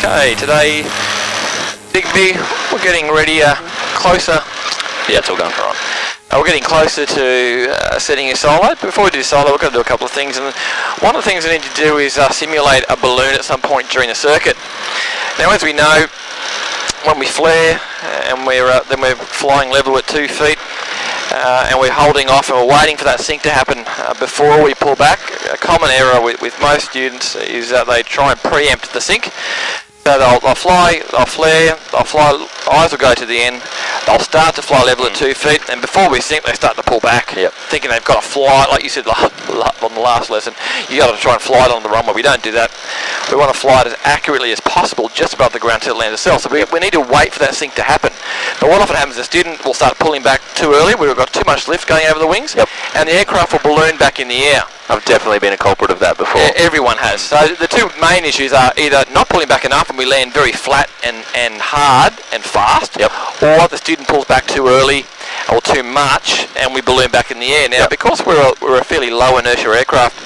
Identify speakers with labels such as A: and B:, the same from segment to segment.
A: Okay, today, Digby, we're getting ready, closer. Yeah, it's all going all right. We're getting closer to setting a solo. Before we do solo, we've got to do a couple of things. And one of the things we need to do is simulate a balloon at some point during the circuit. Now, as we know, when we flare and then we're flying level at 2 feet, and we're holding off and we're waiting for that sync to happen before we pull back. A common error with most students is that they try and preempt the sync. So they'll fly, they'll flare, they'll fly, eyes will go to the end, they'll start to fly level at 2 feet, and before we sync they start to pull back, thinking they've got to fly, like you said on the last lesson, you got to try and fly it on the runway. We don't do that. We want to fly it as accurately as possible just above the ground till it lands itself. So we need to wait for that sync to happen. But what often happens is the student will start pulling back too early, we've got too much lift going over the wings, and the aircraft will balloon back in the air.
B: I've definitely been a culprit of that before.
A: Everyone has. So the two main issues are either not pulling back enough and we land very flat and hard and fast, or the student pulls back too early or too much and we balloon back in the air. Now, because we're a fairly low inertia aircraft,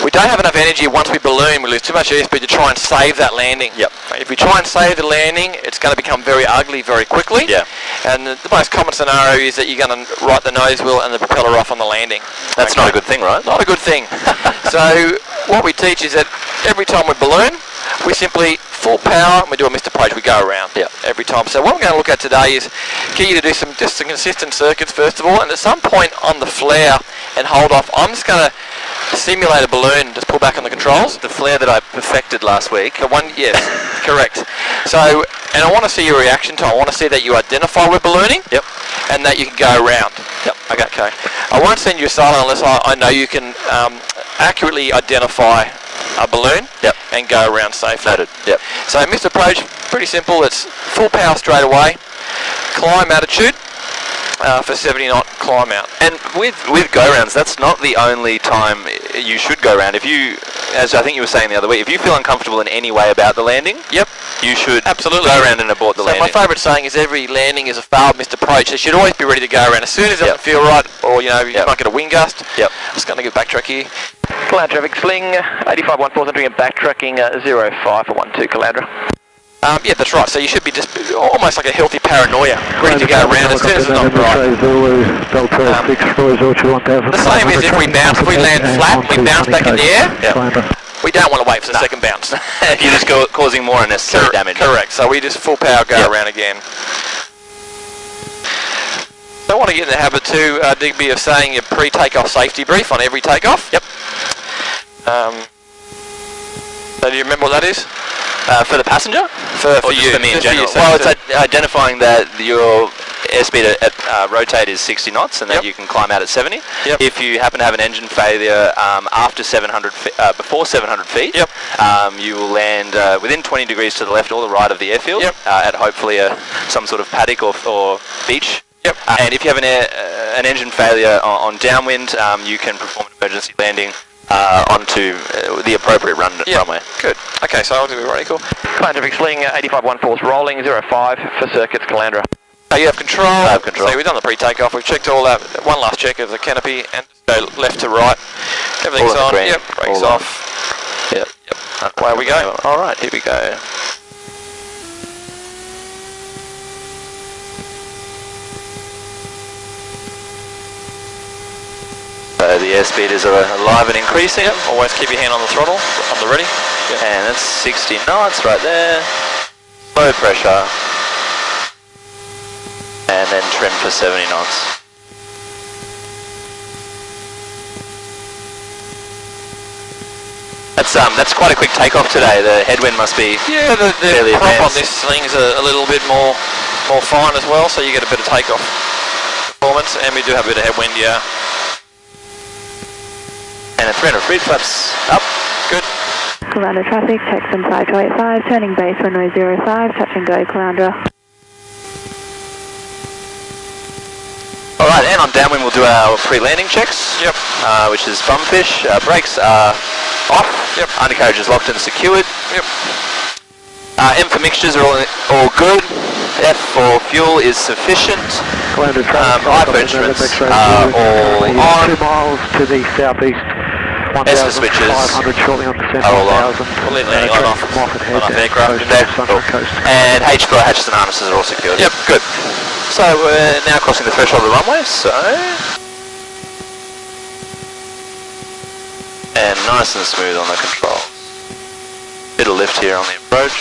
A: we don't have enough energy once we balloon, we lose too much airspeed to try and save that landing. If we try and save the landing, it's going to become very ugly very quickly. And the most common scenario is that you're going to right the nose wheel and the propeller off on the landing.
B: That's not a good thing, right?
A: Not a good thing. So what we teach is that every time we balloon, we simply full power and we do a Mr. Approach, we go around every time. So what I'm going to look at today is get you to do some consistent circuits first of all, and at some point on the flare and hold off, I'm just going to simulate a balloon, just pull back on the controls.
B: The flare that I perfected last week.
A: The one, yes, correct. So, and I want to see your reaction time. I want to see that you identify we're ballooning, and that you can go around. Okay. I won't send you a silo unless I know you can accurately identify a balloon and go around safely.
B: Noted.
A: So Mr. Approach, pretty simple. It's full power straight away, climb attitude for 70 knot climb out.
B: And with go-rounds, that's not the only time you should go around. If you, as I think you were saying the other week, if you feel uncomfortable in any way about the landing, you should absolutely go around and abort the landing.
A: My favourite saying is every landing is a failed Mr. Approach. They should always be ready to go around. As soon as it doesn't feel right, or you might get a wind gust, I'm just going to get backtrack here.
C: Caloundra traffic, sling 8514, entering and backtracking 05 for 12 Caloundra.
A: Yeah, that's right. So you should be just almost like a healthy paranoia, ready to go around as soon as it's not right. The same as if we bounce, if we land flat, we bounce back in the air. We don't want to wait for the second bounce.
B: You're just causing more unnecessary damage.
A: Correct. So we just full power go around again. I want to get in the habit too, Digby, of saying your pre-takeoff safety brief on every takeoff. So do you remember what that is?
B: For the passenger?
A: For you?
B: For me in general? Well, it's identifying that your airspeed at rotate is 60 knots and that you can climb out at 70. If you happen to have an engine failure after 700 before 700 feet, you will land within 20 degrees to the left or the right of the airfield at hopefully some sort of paddock or beach. And if you have an engine failure on downwind, you can perform an emergency landing onto the appropriate runway.
A: Good. Okay, so I'll do it right, cool.
C: Caloundra traffic, sling 8514, rolling 05 for circuits, Caloundra.
A: You have control.
B: I have control.
A: So we've done the pre-takeoff, we've checked all that. One last check of the canopy and just go left to right. Everything's on. Brakes off. Away we go.
B: Alright, here we go. So the airspeed is alive and increasing.
A: Always keep your hand on the throttle, on the ready.
B: And that's 60 knots right there. Low pressure. And then trim for 70 knots. That's quite a quick takeoff today. The headwind must be
A: the
B: fairly
A: prop
B: advanced.
A: on this thing's a little bit more fine as well, so you get a bit of takeoff performance, and we do have a bit of headwind,
B: And at 300 feet, flaps up. Good.
D: Caloundra traffic, Texan 5285, turning base runway 05, touch and go, Caloundra.
B: Alright, and on downwind we'll do our pre-landing checks, which is bum fish, brakes are off, undercarriage is locked and secured. M for mixtures are all good, F for fuel is sufficient,
E: Caloundra traffic,
B: I for instruments are all on.
E: 2 miles to the southeast,
B: ESPA switches
C: 500 shortly on descent.
B: are all on. We'll leave landing on off aircraft in there. Cool. And H4 hatches and harnesses are all secured.
A: Yep, good.
B: So we're now crossing the threshold of the runway, so... And nice and smooth on the controls. Bit of lift here on the approach.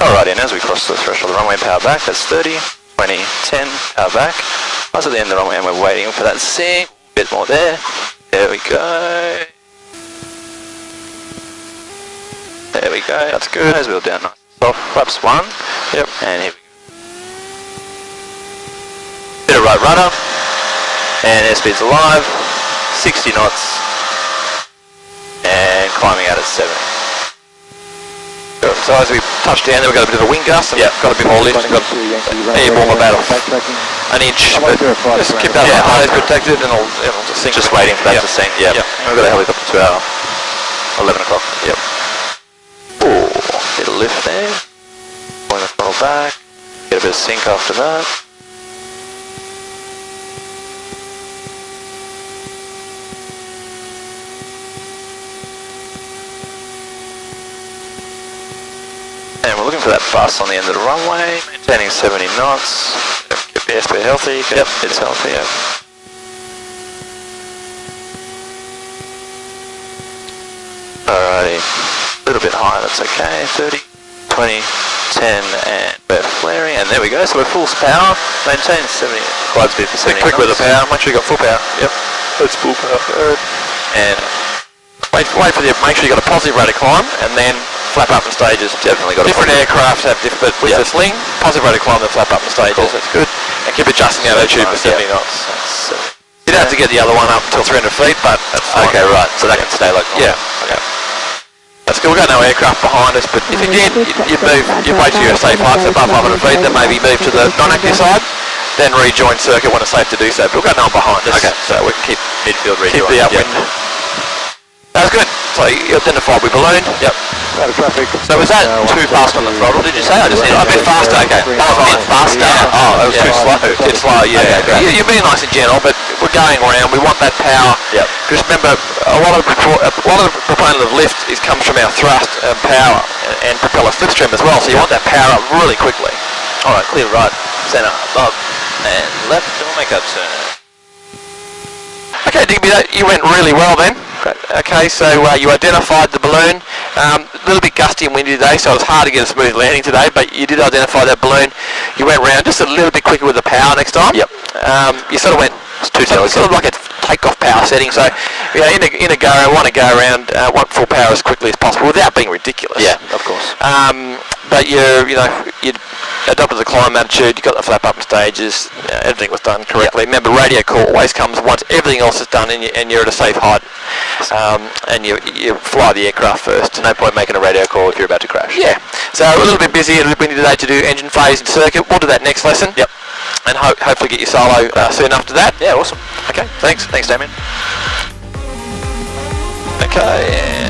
B: Alrighty, and as we cross the threshold of the runway, power back, that's 30, 20, 10, power back. I was at the end of the runway and we're waiting for that sink. Bit more there. There we go. There we go, that's good. Nose wheel down nice. Soft, flaps 1. Yep. And here we go. Bit of right rudder. And airspeed's alive. 60 knots. And climbing out at 70.
A: Good. So as we touch down there, we've got a bit of a wind gust, and got a bit more lift, got airborne about an inch, but just keep that hose protected and it'll just sink.
B: Just waiting for that to sink, yeah. We've got a helicopter to our 11 o'clock.
A: Yep.
B: Ooh, bit of lift there. Pulling the throttle back, get a bit of sink after that. And we're looking for that bus on the end of the runway, maintaining 70 knots. Keep the airspeed healthy. Yep, it's healthy, yeah. Alrighty, a little bit higher, that's okay. 30, 20, 10, and we're flaring, and there we go. So we're full power, maintain 70, glide speed for 70
A: quick with the power, make sure you got full power. Yep, that's full power.
B: And
A: wait for make sure you got a positive rate of climb, and then flap up in stages.
B: Definitely got
A: different aircraft have different, but with the sling, positive rate of climb, then flap up in stages. Cool. That's good. And keep adjusting the altitude for 70 knots. You don't have to get the other one up until 300 feet, but that's fine.
B: Okay, right. So that can stay like normal.
A: Yeah. Okay. That's good. We've got no aircraft behind us, but if you did, you'd wait till you're safe heights above 500 feet, then maybe move to the non-active side, then rejoin circuit when it's safe to do so. But we've got no one behind us, so we can keep
B: midfield rejoin.
A: Keep the upwind. That's good. So you identified with balloon. Yep.
B: So was that too fast on the throttle, did you say? I just
A: a bit faster, okay.
B: A bit faster?
A: Yeah.
B: Oh, it was too slow.
A: Too slow, yeah.
B: Okay,
A: You're being nice and gentle, but we're going around. We want that power.
B: Yep.
A: Because remember, a lot of the proponent of lift comes from our thrust and power and propeller slipstream as well. So you want that power up really quickly.
B: All right, clear right, centre, above, and left, and we'll make our turn.
A: Okay, Digby, you went really well then. Okay, so you identified the balloon. A little bit gusty and windy today, so it was hard to get a smooth landing today, but you did identify that balloon. You went round just a little bit quicker with the power next time.
B: Yep.
A: You sort of went sort of like a takeoff power setting, so in a go, want to go around, want full power as quickly as possible without being ridiculous.
B: Yeah, of course.
A: But you adopted the climb attitude, you got the flap up in stages, everything was done correctly. Remember, radio call always comes once everything else is done and you're at a safe height, and you fly the aircraft first.
B: No point making a radio call if you're about to crash.
A: Yeah, so a little bit busy, a little bit windy today to do engine phase and circuit. We'll do that next lesson.
B: Yep.
A: And hopefully get your solo soon after that.
B: Yeah, awesome.
A: Okay, thanks. Thanks, Damien. Okay.